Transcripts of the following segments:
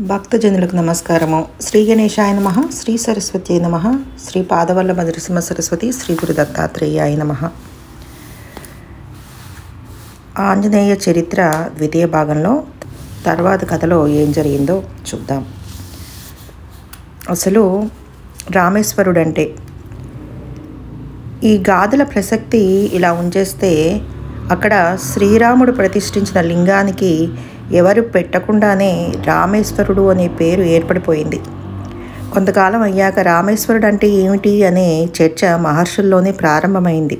భక్తజనులకు నమస్కారము. శ్రీ గణేశాయ నమః, శ్రీ సరస్వతి నమః, శ్రీ పాదవల్లభ నరసింహ సరస్వతి, శ్రీ గురు దత్తాత్రేయాయ నమః. ఆంజనేయ చరిత్ర ద్వితీయ భాగంలో తర్వాత కథలో ఏం జరిగిందో చూద్దాం. అసలు రామేశ్వరుడంటే ఈ గాథల ప్రసక్తి ఇలా ఉంచేస్తే అక్కడ శ్రీరాముడు ప్రతిష్ఠించిన లింగానికి ఎవరు పెట్టకుండానే రామేశ్వరుడు అనే పేరు ఏర్పడిపోయింది. కొంతకాలం అయ్యాక రామేశ్వరుడు అంటే ఏమిటి అనే చర్చ మహర్షుల్లోనే ప్రారంభమైంది.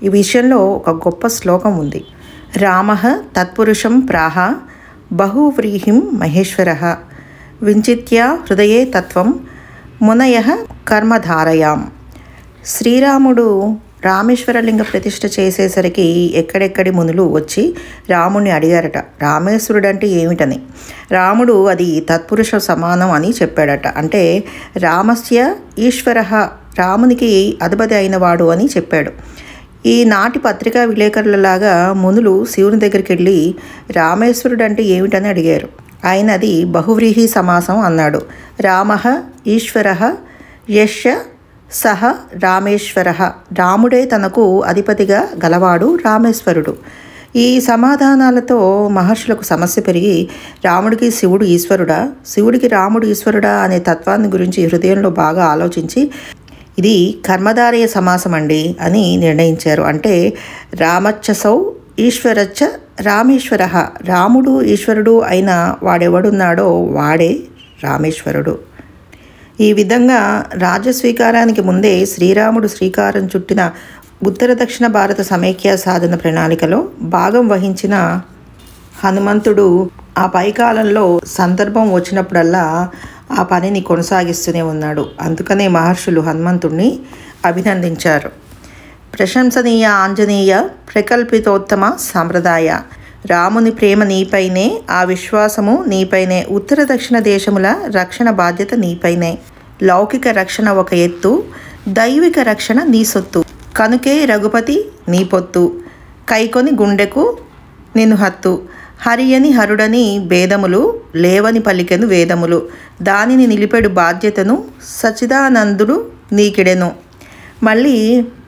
ఈ విషయంలో ఒక గొప్ప శ్లోకం ఉంది. రామః తత్పురుషం ప్రాహ బహువ్రీహిం మహేశ్వరః వించిత్య హృదయే తత్వం మునయః కర్మధారయాం. శ్రీరాముడు రామేశ్వరలింగ ప్రతిష్ఠ చేసేసరికి ఎక్కడెక్కడి మునులు వచ్చి రాముణ్ణి అడిగారట, రామేశ్వరుడు అంటే ఏమిటని. రాముడు అది తత్పురుష సమానం అని చెప్పాడట. అంటే రామస్య ఈశ్వరః, రామునికి అధిపతి అయినవాడు అని చెప్పాడు. ఈనాటి పత్రికా విలేకరులలాగా మునులు శివుని దగ్గరికి వెళ్ళి రామేశ్వరుడు అంటే ఏమిటని అడిగారు. ఆయన అది బహువ్రీహి సమాసం అన్నాడు. రామః ఈశ్వరః యశ్య సహ రామేశ్వరః, రాముడే తనకు అధిపతిగా గలవాడు రామేశ్వరుడు. ఈ సమాధానాలతో మహర్షులకు సమస్య పెరిగి రాముడికి శివుడు ఈశ్వరుడా, శివుడికి రాముడు ఈశ్వరుడా అనే తత్వాన్ని గురించి హృదయంలో బాగా ఆలోచించి ఇది కర్మధారయ సమాసం అండి అని నిర్ణయించారు. అంటే రామచ్చసౌ ఈశ్వరచ్చ రామేశ్వరః, రాముడు ఈశ్వరుడు అయిన వాడెవడున్నాడో వాడే రామేశ్వరుడు. ఈ విధంగా రాజ్యస్వీకారానికి ముందే శ్రీరాముడు శ్రీకారం చుట్టిన ఉత్తర దక్షిణ భారత సమైక్య సాధన ప్రణాళికలో భాగం వహించిన హనుమంతుడు ఆ పైకాలంలో సందర్భం వచ్చినప్పుడల్లా ఆ పనిని కొనసాగిస్తూనే ఉన్నాడు. అందుకనే మహర్షులు హనుమంతుడిని అభినందించారు. ప్రశంసనీయ ఆంజనేయ ప్రకల్పితోత్తమ సంప్రదాయ, రాముని ప్రేమ నీపైనే, ఆ విశ్వాసము నీపైనే, ఉత్తర దక్షిణ దేశముల రక్షణ బాధ్యత నీపైనే. లౌకిక రక్షణ ఒక ఎత్తు, దైవిక రక్షణ నీ సొత్తు. కనుకే రఘుపతి నీ పొత్తు, కైకొని గుండెకు నిన్ను హత్తు. హరియని హరుడని భేదములు, లేవని పలికెను వేదములు. దానిని నిలిపెడు బాధ్యతను సచిదానందుడు నీకిడెను. మళ్ళీ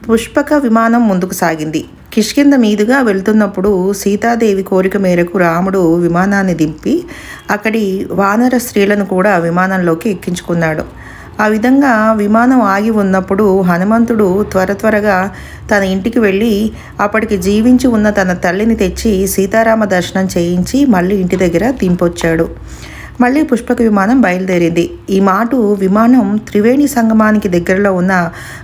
పుష్పక విమానం ముందుకు సాగింది. కిష్కింద మీదుగా వెళ్తున్నప్పుడు సీతాదేవి కోరిక మేరకు రాముడు విమానాన్ని దింపి అక్కడి వానర స్త్రీలను కూడా విమానంలోకి ఎక్కించుకున్నాడు. ఆ విధంగా విమానం ఆగి ఉన్నప్పుడు హనుమంతుడు త్వరగా తన ఇంటికి వెళ్ళి అప్పటికి జీవించి ఉన్న తన తల్లిని తెచ్చి సీతారామ దర్శనం చేయించి మళ్ళీ ఇంటి దగ్గర దింపొచ్చాడు. మళ్ళీ పుష్పక విమానం బయలుదేరింది. ఈ మాటు విమానం త్రివేణి సంగమానికి దగ్గరలో ఉన్న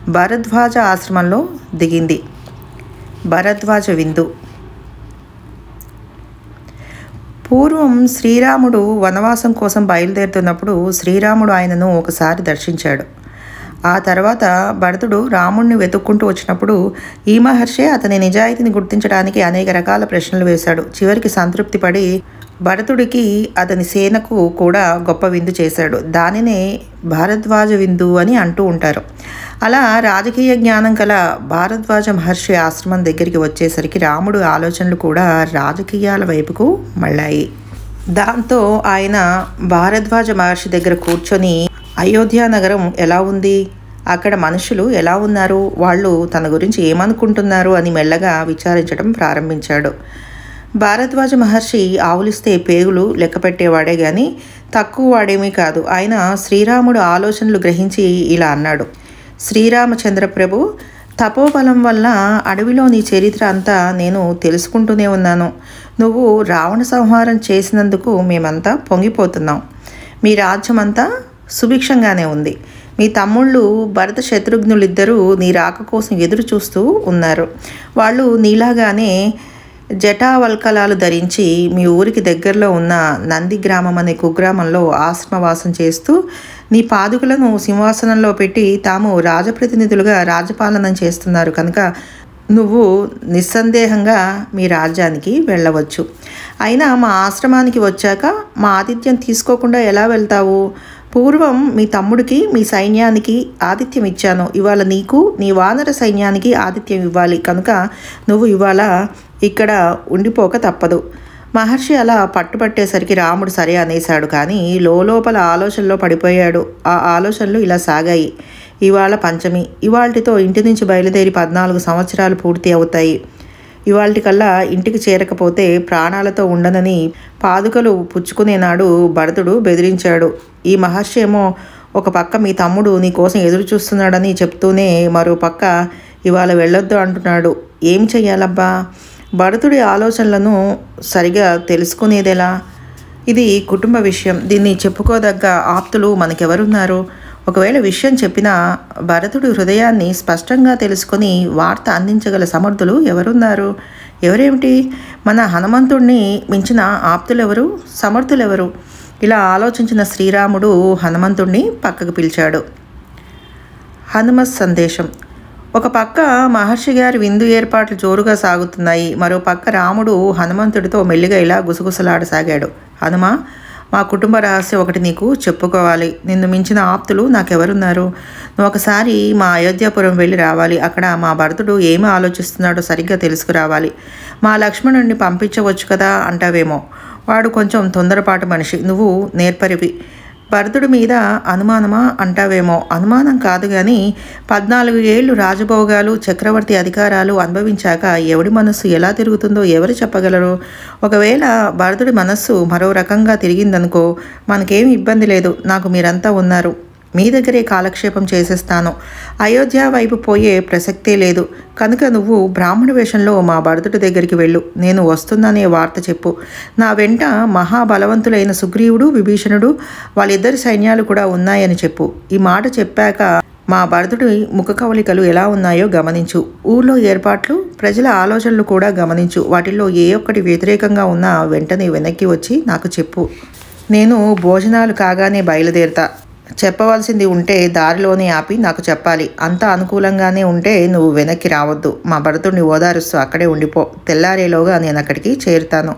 భరద్వాజ ఆశ్రమంలో దిగింది. భరద్వాజ విందు. పూర్వం శ్రీరాముడు వనవాసం కోసం బయలుదేరుతున్నప్పుడు శ్రీరాముడు ఆయనను ఒకసారి దర్శించాడు. ఆ తర్వాత భరతుడు రాముణ్ణి వెతుక్కుంటూ వచ్చినప్పుడు ఈ మహర్షే అతని నిజాయితీని గుర్తించడానికి అనేక రకాల ప్రశ్నలు వేశాడు. చివరికి సంతృప్తి పడి భరతుడికి అతని సేనకు కూడా గొప్ప విందు చేశాడు. దానినే భారద్వాజ విందు అని అంటూ ఉంటారు. అలా రాజకీయ జ్ఞానం గల భారద్వాజ మహర్షి ఆశ్రమం దగ్గరికి వచ్చేసరికి రాముడు ఆలోచనలు కూడా రాజకీయాల వైపుకు మళ్ళాయి. దాంతో ఆయన భారద్వాజ మహర్షి దగ్గర కూర్చొని అయోధ్య నగరం ఎలా ఉంది, అక్కడ మనుషులు ఎలా ఉన్నారు, వాళ్ళు తన గురించి ఏమనుకుంటున్నారు అని మెల్లగా విచారించడం ప్రారంభించాడు. భారద్వాజ మహర్షి ఆవులిస్తే పేగులు లెక్క పెట్టేవాడే గాని తక్కువ వాడేమీ కాదు. ఆయన శ్రీరాముడు ఆలోచనలు గ్రహించి ఇలా అన్నాడు. శ్రీరామచంద్ర ప్రభు, తపోబలం వల్ల అడవిలో నీ చరిత్ర అంతా నేను తెలుసుకుంటూనే ఉన్నాను. నువ్వు రావణ సంహారం చేసినందుకు మేమంతా పొంగిపోతున్నాం. మీ రాజ్యమంతా సుభిక్షంగానే ఉంది. మీ తమ్ముళ్ళు భరత శత్రుఘ్నులిద్దరూ నీ రాక కోసం ఎదురు చూస్తూ ఉన్నారు. వాళ్ళు నీలాగానే జటావల్కలాలు ధరించి మీ ఊరికి దగ్గరలో ఉన్న నంది గ్రామం అనే కుగ్రామంలో ఆశ్రమవాసం చేస్తూ నీ పాదుకులను సింహాసనంలో పెట్టి తాము రాజప్రతినిధులుగా రాజపాలన చేస్తున్నారు. కనుక నువ్వు నిస్సందేహంగా మీ రాజ్యానికి వెళ్ళవచ్చు. అయినా మా ఆశ్రమానికి వచ్చాక మా ఆతిథ్యం తీసుకోకుండా ఎలా వెళ్తావు? పూర్వం మీ తమ్ముడికి మీ సైన్యానికి ఆతిథ్యం ఇచ్చాను. ఇవాళ నీకు నీ వానర సైన్యానికి ఆతిథ్యం ఇవ్వాలి. కనుక నువ్వు ఇవాళ ఇక్కడ ఉండిపోక తప్పదు. మహర్షి అలా పట్టుపట్టేసరికి రాముడు సరే అనేశాడు. కానీ లోపల ఆలోచనలో పడిపోయాడు. ఆ ఆలోచనలు ఇలా సాగాయి. ఇవాళ పంచమి. ఇవాళతో ఇంటి నుంచి బయలుదేరి 14 సంవత్సరాలు పూర్తి అవుతాయి. ఇవాళకల్లా ఇంటికి చేరకపోతే ప్రాణాలతో ఉండనని పాదుకలు పుచ్చుకునే నాడు భరతుడు బెదిరించాడు. ఈ మహర్షి ఏమో ఒక పక్క మీ తమ్ముడు నీ కోసం ఎదురు చూస్తున్నాడని చెప్తూనే మరో పక్క ఇవాళ వెళ్ళొద్దు అంటున్నాడు. ఏం చెయ్యాలబ్బా? భరతుడి ఆలోచనలను సరిగా తెలుసుకునేదెలా? ఇది కుటుంబ విషయం. దీన్ని చెప్పుకోదగ్గ ఆప్తులు మనకెవరున్నారు? ఒకవేళ విషయం చెప్పినా భరతుడి హృదయాన్ని స్పష్టంగా తెలుసుకొని వార్త అందించగల సమర్థులు ఎవరున్నారు? ఎవరేమిటి? మన హనుమంతుడిని మించిన ఆప్తులెవరు, సమర్థులెవరు? ఇలా ఆలోచించిన శ్రీరాముడు హనుమంతుడిని పక్కకు పిలిచాడు. హనుమత్ సందేశం. ఒక పక్క మహర్షి గారి విందు ఏర్పాట్లు జోరుగా సాగుతున్నాయి. మరో పక్క రాముడు హనుమంతుడితో మెల్లిగా ఇలా గుసగుసలాడసాగాడు. హనుమ, మా కుటుంబ రహస్యం ఒకటి నీకు చెప్పుకోవాలి. నిన్ను మించిన ఆప్తులు నాకెవరున్నారు? నువ్వు ఒకసారి మా అయోధ్యాపురం వెళ్ళి రావాలి. అక్కడ మా భరతుడు ఏమి ఆలోచిస్తున్నాడో సరిగ్గా తెలుసుకురావాలి. మా లక్ష్మణుడిని పంపించవచ్చు కదా అంటావేమో. వాడు కొంచెం తొందరపాటు మనిషి. నువ్వు నేర్పరివి. భరతుడి మీద అనుమానమా అంటావేమో. అనుమానం కాదు కానీ 14 ఏళ్ళు రాజభోగాలు, చక్రవర్తి అధికారాలు అనుభవించాక ఎవడి మనస్సు ఎలా తిరుగుతుందో ఎవరు చెప్పగలరు? ఒకవేళ భరతుడి మనస్సు మరో రకంగా తిరిగిందనుకో, మనకేం ఇబ్బంది లేదు. నాకు మీరంతా ఉన్నారు. మీ దగ్గరే కాలక్షేపం చేసేస్తాను. అయోధ్య వైపు పోయే ప్రసక్తే లేదు. కనుక నువ్వు బ్రాహ్మణ వేషంలో మా భరతుడి దగ్గరికి వెళ్ళు. నేను వస్తున్నానే వార్త చెప్పు. నా వెంట మహాబలవంతులైన సుగ్రీవుడు, విభీషణుడు, వాళ్ళిద్దరి సైన్యాలు కూడా ఉన్నాయని చెప్పు. ఈ మాట చెప్పాక మా భరతుడి ముఖ కవలికలు ఎలా ఉన్నాయో గమనించు. ఊళ్ళో ఏర్పాట్లు, ప్రజల ఆలోచనలు కూడా గమనించు. వాటిల్లో ఏ ఒక్కటి వ్యతిరేకంగా ఉన్నా వెంటనే వెనక్కి వచ్చి నాకు చెప్పు. నేను భోజనాలు కాగానే బయలుదేరుతా. చెప్పవలసింది ఉంటే దారిలోనే ఆపి నాకు చెప్పాలి. అంతా అనుకూలంగానే ఉంటే నువ్వు వెనక్కి రావద్దు. మా భరతుడిని ఓదారుస్తూ అక్కడే ఉండిపో. తెల్లారేలోగా నేను అక్కడికి చేరుతాను.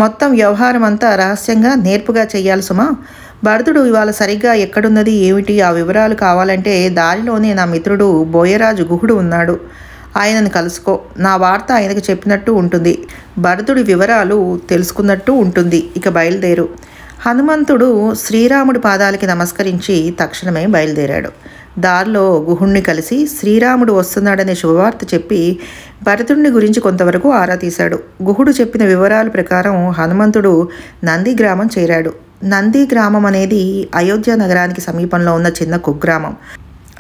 మొత్తం వ్యవహారం అంతా రహస్యంగా నేర్పుగా చెయ్యాలి సుమా. భరతుడు ఇవాళ సరిగ్గా ఎక్కడున్నది ఏమిటి ఆ వివరాలు కావాలంటే దారిలోనే నా మిత్రుడు బోయరాజు గుహుడు ఉన్నాడు. ఆయనను కలుసుకో. నా వార్త ఆయనకు చెప్పినట్టు ఉంటుంది. భరతుడి వివరాలు తెలుసుకున్నట్టు ఉంటుంది. ఇక బయలుదేరు. హనుమంతుడు శ్రీరాముడి పాదాలకి నమస్కరించి తక్షణమే బయలుదేరాడు. దారిలో గుహుణ్ణి కలిసి శ్రీరాముడు వస్తున్నాడనే శుభవార్త చెప్పి భరతుడిని గురించి కొంతవరకు ఆరా తీశాడు. గుహుడు చెప్పిన వివరాల ప్రకారం హనుమంతుడు నంది గ్రామం చేరాడు. నంది గ్రామం అనేది అయోధ్య నగరానికి సమీపంలో ఉన్న చిన్న కుగ్రామం.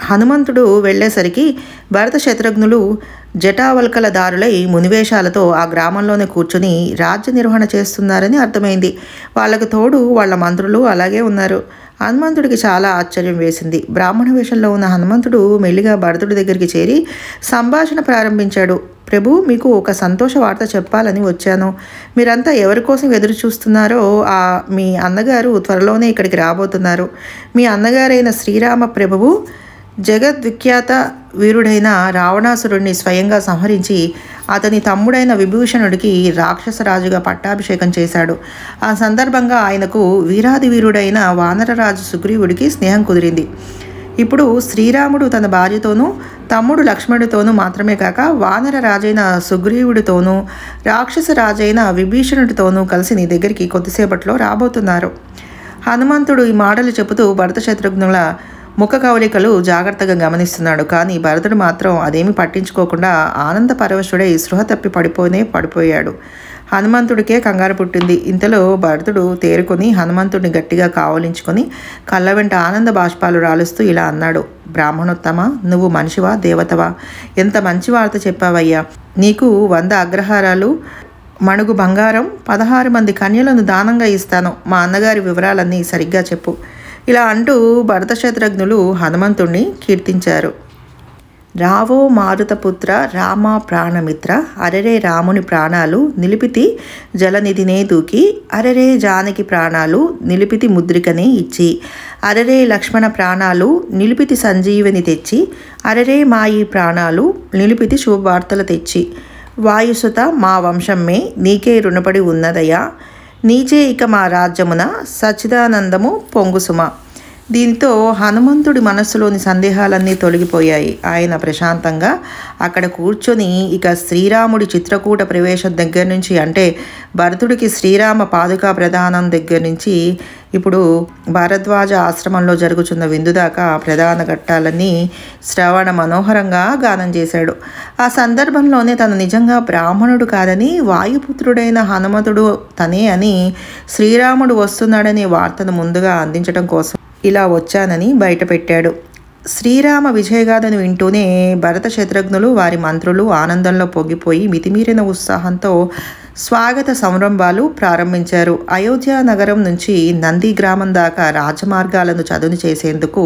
హనుమంతుడు వెళ్ళేసరికి భరత శత్రుఘ్నులు జటావల్కల దారులై మునివేషాలతో ఆ గ్రామంలోనే కూర్చుని రాజ్య నిర్వహణ చేస్తున్నారని అర్థమైంది. వాళ్ళకు తోడు వాళ్ళ మంత్రులు అలాగే ఉన్నారు. హనుమంతుడికి చాలా ఆశ్చర్యం వేసింది. బ్రాహ్మణ వేషంలో ఉన్న హనుమంతుడు మెల్లిగా భరతుడి దగ్గరికి చేరి సంభాషణ ప్రారంభించాడు. ప్రభు, మీకు ఒక సంతోష వార్త చెప్పాలని వచ్చాను. మీరంతా ఎవరి కోసం ఎదురు చూస్తున్నారో మీ అన్నగారు త్వరలోనే ఇక్కడికి రాబోతున్నారు. మీ అన్నగారైన శ్రీరామ ప్రభువు జగద్విఖ్యాత వీరుడైన రావణాసురుడిని స్వయంగా సంహరించి అతని తమ్ముడైన విభీషణుడికి రాక్షసరాజుగా పట్టాభిషేకం చేశాడు. ఆ సందర్భంగా ఆయనకు వీరాది వీరుడైన వానరరాజు సుగ్రీవుడికి స్నేహం కుదిరింది. ఇప్పుడు శ్రీరాముడు తన భార్యతోనూ తమ్ముడు లక్ష్మణుడితోనూ మాత్రమే కాక వానర రాజైన సుగ్రీవుడితోనూ రాక్షస రాజైన విభీషణుడితోనూ కలిసి నీ దగ్గరికి కొద్దిసేపట్లో రాబోతున్నారు. హనుమంతుడు ఈ మాటలు చెబుతూ భరత శత్రుఘ్నుల ముఖ కవలికలు జాగ్రత్తగా గమనిస్తున్నాడు. కానీ భరతుడు మాత్రం అదేమీ పట్టించుకోకుండా ఆనంద పరవశుడై స్పృహ తప్పి పడిపోయాడు. హనుమంతుడికే కంగారు పుట్టింది. ఇంతలో భరతుడు తేరుకొని హనుమంతుడిని గట్టిగా కావలించుకొని కళ్ళ వెంట ఆనంద బాష్పాలు రాలుస్తూ ఇలా అన్నాడు. బ్రాహ్మణోత్తమ, నువ్వు మనిషివా దేవతవా? ఎంత మంచి వార్త చెప్పావయ్యా. నీకు 100 అగ్రహారాలు, మణుగు బంగారం, 16 మంది కన్యలను దానంగా ఇస్తాను. మా అన్నగారి వివరాలన్నీ సరిగ్గా చెప్పు. ఇలా అంటూ భరత శత్రుఘ్నులు హనుమంతుణ్ణి కీర్తించారు. రావో మారుతపుత్ర రామ ప్రాణమిత్ర, అరెరే రాముని ప్రాణాలు నిలిపితి జలనిధినే దూకి, అరెరే జానకి ప్రాణాలు నిలిపితి ముద్రికనే ఇచ్చి, అరెరే లక్ష్మణ ప్రాణాలు నిలిపితి సంజీవని తెచ్చి, అరెరే మాయి ప్రాణాలు నిలిపితి శుభవార్తలు తెచ్చి, వాయుసుత మా వంశమ్మే నీకే రుణపడి ఉన్నదయ్యా, నీచే ఇక మా రాజ్యమున సచ్చిదానందము పొంగుసుమ, దీంతో హనుమంతుడి మనస్సులోని సందేహాలన్నీ తొలగిపోయాయి. ఆయన ప్రశాంతంగా అక్కడ కూర్చొని ఇక శ్రీరాముడి చిత్రకూట ప్రవేశం దగ్గర నుంచి, అంటే భరతుడికి శ్రీరామ పాదుకా ప్రదానం దగ్గర నుంచి ఇప్పుడు భారద్వాజ ఆశ్రమంలో జరుగుతున్న విందు దాకా ప్రధాన ఘట్టాలన్నీ శ్రవణ మనోహరంగా గానం చేశాడు. ఆ సందర్భంలోనే తను నిజంగా బ్రాహ్మణుడు కాదని, వాయుపుత్రుడైన హనుమంతుడు తనే అని, శ్రీరాముడు వస్తున్నాడనే వార్తను ముందుగా అందించడం కోసం ఇలా వచ్చానని బయటపెట్టాడు. శ్రీరామ విజయగాథను వింటూనే భరత శత్రుఘ్నులు వారి మంత్రులు ఆనందంలో పొంగిపోయి మితిమీరిన ఉత్సాహంతో స్వాగత సంరంభాలు ప్రారంభించారు. అయోధ్య నగరం నుంచి నంది గ్రామం దాకా రాజమార్గాలను చదును చేసేందుకు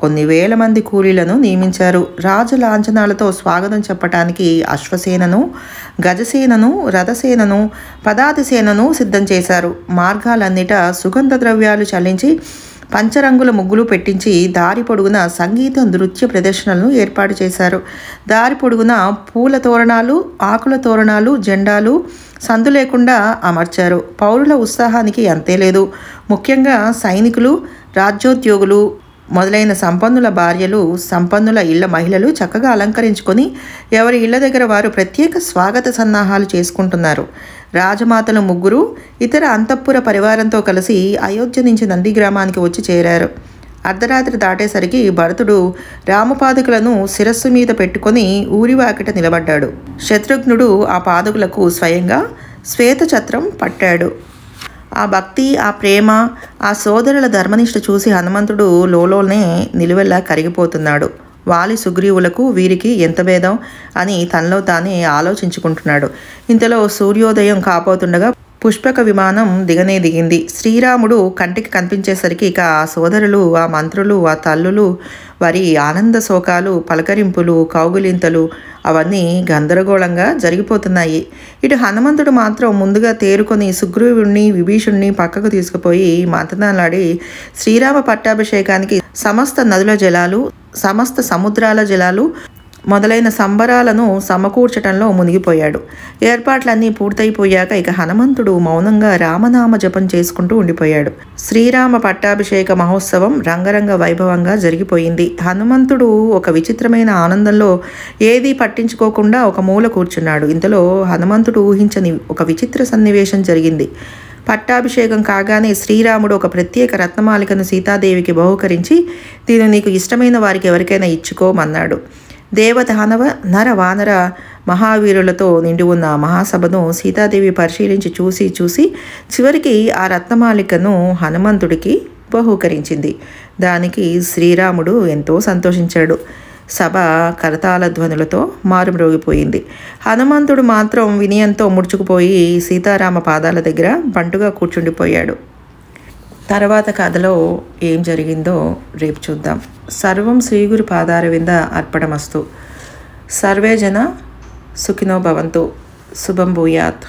కొన్ని వేల మంది కూలీలను నియమించారు. రాజు లాంఛనాలతో స్వాగతం చెప్పటానికి అశ్వసేనను, గజసేనను, రథసేనను, పదాతిసేనను సిద్ధం చేశారు. మార్గాలన్నిటా సుగంధ ద్రవ్యాలు చల్లించి పంచరంగుల ముగ్గులు పెట్టించి దారి పొడుగున సంగీత నృత్య ప్రదర్శనలను ఏర్పాటు చేశారు. దారి పొడుగున పూల తోరణాలు, ఆకుల తోరణాలు, జెండాలు సందు లేకుండా అమర్చారు. పౌరుల ఉత్సాహానికి అంతే లేదు. ముఖ్యంగా సైనికులు, రాజ్యోద్యోగులు మొదలైన సంపన్నుల భార్యలు, సంపన్నుల ఇళ్ల మహిళలు చక్కగా అలంకరించుకొని ఎవరి ఇళ్ల దగ్గర వారు ప్రత్యేక స్వాగత సన్నాహాలు చేసుకుంటున్నారు. రాజమాతలు ముగ్గురు ఇతర అంతఃపుర పరివారంతో కలిసి అయోధ్య నుంచి నంది గ్రామానికి వచ్చి చేరారు. అర్ధరాత్రి దాటేసరికి భరతుడు రామపాదుకులను శిరస్సు మీద పెట్టుకొని ఊరివాకిట నిలబడ్డాడు. శత్రుఘ్నుడు ఆ పాదుకులకు స్వయంగా శ్వేతఛత్రం పట్టాడు. ఆ భక్తి, ఆ ప్రేమ, ఆ సోదరుల ధర్మనిష్ట చూసి హనుమంతుడు లోలోనే నిలువెల్లా కరిగిపోతున్నాడు. వాలి సుగ్రీవులకు వీరికి ఎంత భేదం అని తనలో తానే ఆలోచించుకుంటున్నాడు. ఇంతలో సూర్యోదయం కాపోతుండగా పుష్పక విమానం దిగింది. శ్రీరాముడు కంటికి కనిపించేసరికి ఇక ఆ సోదరులు, ఆ మంత్రులు, ఆ తల్లులు, వారి ఆనంద శోకాలు, పలకరింపులు, కౌగులింతలు అవన్నీ గందరగోళంగా జరిగిపోతున్నాయి. ఇటు హనుమంతుడు మాత్రం ముందుగా తేరుకొని సుగ్రీవుణ్ణి, విభీషణ్ణి పక్కకు తీసుకుపోయి మంతనాలాడి శ్రీరామ పట్టాభిషేకానికి సమస్త నదుల జలాలు, సమస్త సముద్రాల జలాలు మొదలైన సంబరాలను సమకూర్చటంలో మునిగిపోయాడు. ఏర్పాట్లన్నీ పూర్తయిపోయాక ఇక హనుమంతుడు మౌనంగా రామనామ జపం చేసుకుంటూ ఉండిపోయాడు. శ్రీరామ పట్టాభిషేక మహోత్సవం రంగరంగ వైభవంగా జరిగిపోయింది. హనుమంతుడు ఒక విచిత్రమైన ఆనందంలో ఏదీ పట్టించుకోకుండా ఒక మూల కూర్చున్నాడు. ఇంతలో హనుమంతుడు ఊహించని ఒక విచిత్ర సన్నివేశం జరిగింది. పట్టాభిషేకం కాగానే శ్రీరాముడు ఒక ప్రత్యేక రత్నమాలికను సీతాదేవికి బహూకరించి, దీన్ని నీకు ఇష్టమైన వారికి ఎవరికైనా ఇచ్చుకోమన్నాడు. దేవదానవ నర వానర మహావీరులతో నిండి ఉన్న మహాసభను సీతాదేవి పరిశీలించి చూసి చివరికి ఆ రత్నమాలికను హనుమంతుడికి బహూకరించింది. దానికి శ్రీరాముడు ఎంతో సంతోషించాడు. సభ కరతాళ ధ్వనులతో మారుమ్రోగిపోయింది. హనుమంతుడు మాత్రం వినయంతో ముడుచుకుపోయి సీతారామ పాదాల దగ్గర బంటుగా కూర్చుండిపోయాడు. తర్వాత కథలో ఏం జరిగిందో రేపు చూద్దాం. సర్వం శ్రీగురు పాదారవింద అర్పణమస్తు. సర్వే జన సుఖినో భవంతు. శుభం భూయాత్.